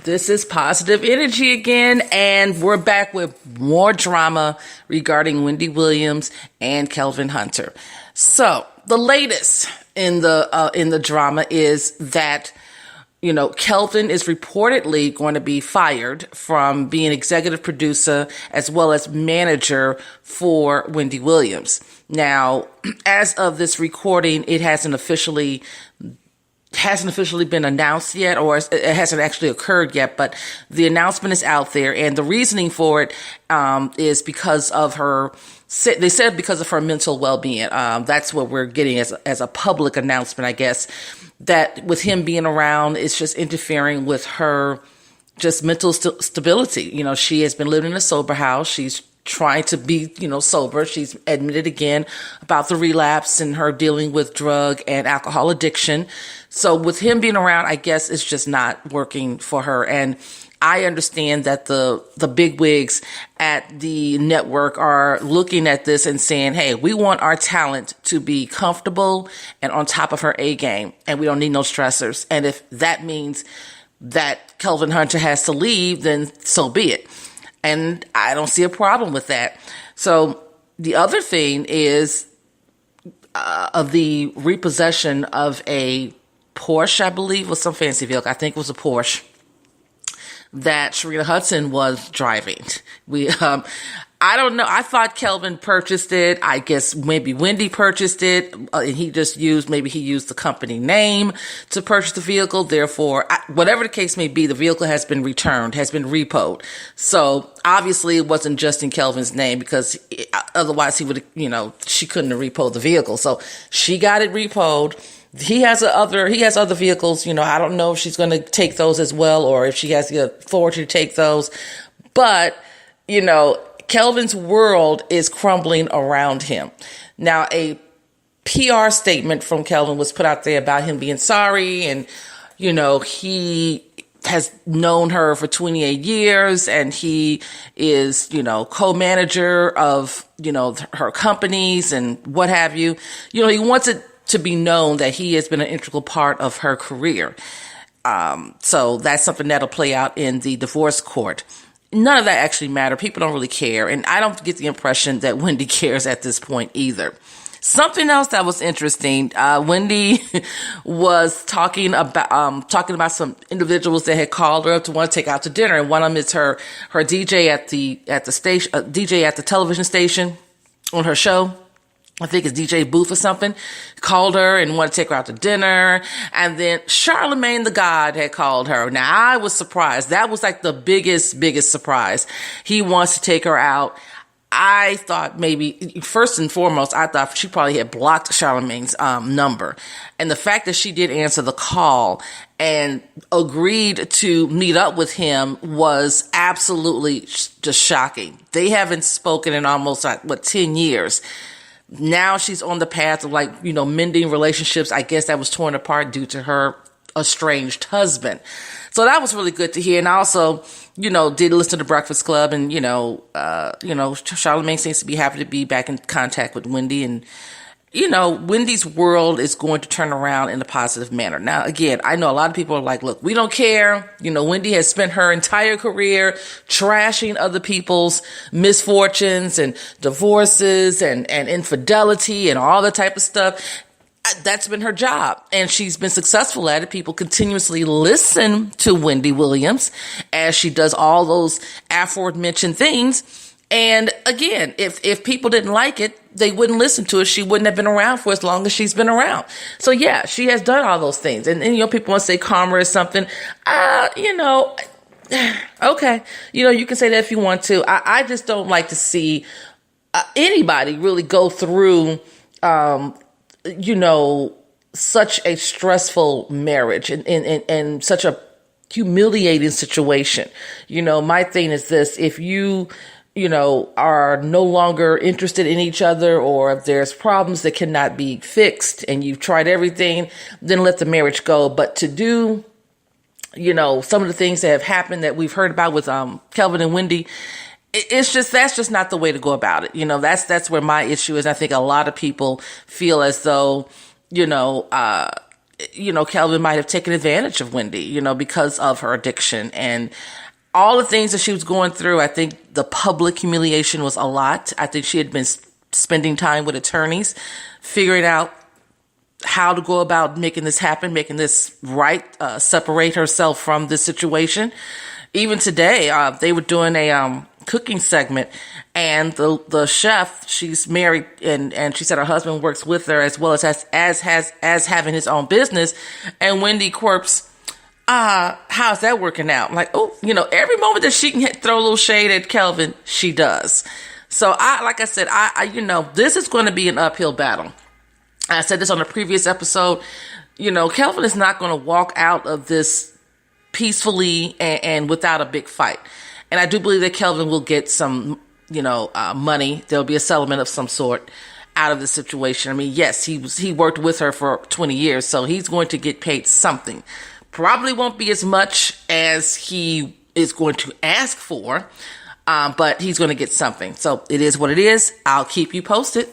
This is Positive Energy again, and we're back with more drama regarding Wendy Williams and Kelvin Hunter. So the latest in the drama is that Kelvin is reportedly going to be fired from being executive producer as well as manager for Wendy Williams. Now, as of this recording, it hasn't officially been announced yet, or it hasn't actually occurred yet, but the announcement is out there, and the reasoning for it is because of her. They said because of her mental well-being. That's what we're getting as a public announcement, I guess. That with him being around, it's just interfering with her just mental stability. She has been living in a sober house. She's trying to be, sober. She's admitted again about the relapse and her dealing with drug and alcohol addiction. So with him being around, I guess it's just not working for her. And I understand that the bigwigs at the network are looking at this and saying, hey, we want our talent to be comfortable and on top of her A game, and we don't need no stressors. And if that means that Kelvin Hunter has to leave, then so be it. And I don't see a problem with that. So the other thing is of the repossession of a Porsche, I believe, was some fancy vehicle. I think it was a Porsche that Sharita Hudson was driving. I don't know. I thought Kelvin purchased it. I guess maybe Wendy purchased it. And he used the company name to purchase the vehicle. Therefore, whatever the case may be, the vehicle has been returned, has been repoed. So obviously it wasn't just in Kelvin's name, because otherwise she couldn't have repoed the vehicle. So she got it repoed. He has other vehicles. I don't know if she's going to take those as well, or if she has the authority to take those. But, Kelvin's world is crumbling around him. Now, a PR statement from Kelvin was put out there about him being sorry, and, he has known her for 28 years, and he is, co-manager of, her companies and what have you. He wants it to be known that he has been an integral part of her career. So that's something that'll play out in the divorce court. None of that actually matter. People don't really care. And I don't get the impression that Wendy cares at this point either. Something else that was interesting, Wendy was talking about some individuals that had called her up to want to take out to dinner. And one of them is her DJ at the station, DJ at the television station on her show. I think it's DJ Booth or something, called her and wanted to take her out to dinner. And then Charlamagne the God had called her. Now, I was surprised. That was like the biggest surprise. He wants to take her out. I thought maybe, first and foremost, I thought she probably had blocked Charlamagne's number. And the fact that she did answer the call and agreed to meet up with him was absolutely just shocking. They haven't spoken in almost 10 years. Now she's on the path of mending relationships. I guess that was torn apart due to her estranged husband. So that was really good to hear. And I also, did listen to Breakfast Club, and, Charlamagne seems to be happy to be back in contact with Wendy, and, Wendy's world is going to turn around in a positive manner. Now, again, I know a lot of people are like, look, we don't care. Wendy has spent her entire career trashing other people's misfortunes and divorces and infidelity and all that type of stuff. That's been her job, and she's been successful at it. People continuously listen to Wendy Williams as she does all those aforementioned things. And again, if people didn't like it, they wouldn't listen to it. She wouldn't have been around for as long as she's been around. So yeah, she has done all those things. And people want to say karma is something, okay. You can say that if you want to. I just don't like to see anybody really go through, such a stressful marriage and such a humiliating situation. My thing is this: if you are no longer interested in each other, or if there's problems that cannot be fixed and you've tried everything, then let the marriage go. But to do, some of the things that have happened that we've heard about with Kelvin and Wendy, that's just not the way to go about it. That's where my issue is. I think a lot of people feel as though, Kelvin might have taken advantage of Wendy, because of her addiction and all the things that she was going through. I think the public humiliation was a lot. I think she had been spending time with attorneys, figuring out how to go about making this happen, making this right, separate herself from this situation. Even today, they were doing a cooking segment, and the chef, she's married, and she said her husband works with her as well as having his own business. And Wendy quirks, how's that working out? I'm like, every moment that she can throw a little shade at Kelvin, she does. So like I said, this is going to be an uphill battle. I said this on a previous episode. Kelvin is not going to walk out of this peacefully and without a big fight. And I do believe that Kelvin will get some, money. There'll be a settlement of some sort out of the situation. I mean, yes, he worked with her for 20 years, so he's going to get paid something. Probably won't be as much as he is going to ask for, but he's going to get something. So it is what it is. I'll keep you posted.